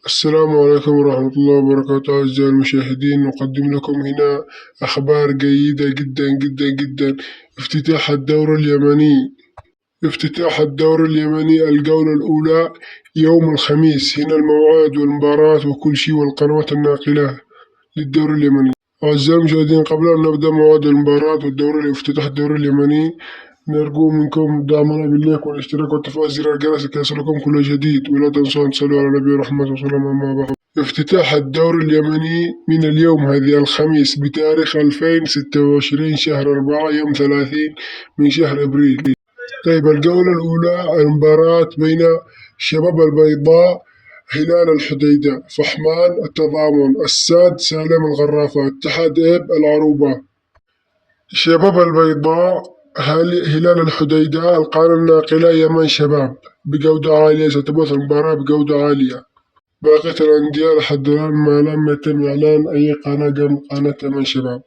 السلام عليكم ورحمة الله وبركاته. أعزائي المشاهدين، نقدم لكم هنا أخبار جيدة جدا جدا جدا. افتتاح الدورة اليمني افتتاح الدورة اليمني الجولة الأولى يوم الخميس. هنا الموعد والمباراة وكل شيء والقنوات الناقلة للدوري اليمني. أعزائي المشاهدين، قبل أن نبدأ موعد المباراة افتتاح الدوري اليمني، نرجو منكم دعمنا باللايك والاشتراك وتفعيل زر الجرس لكي يصلكم كل جديد، ولا تنسوا أن تصلوا على النبي ورحمة الله وسلم. أما بعد، افتتاح الدوري اليمني من اليوم هذه الخميس بتاريخ 2026 شهر 4 يوم 30 من شهر أبريل. طيب، الجولة الأولى المباراة بين شباب البيضاء هلال الحديدة، فحمان التضامن، الساد سالم الغرافة، اتحاد إيب العروبة. شباب البيضاء هلال الحديدة، القناة الناقلة يمن شباب بجودة عالية، ستبث المباراة بجودة عالية. باقي الأندية لحد الآن ما لم يتم إعلان أي قناة جنب قناة يمن شباب.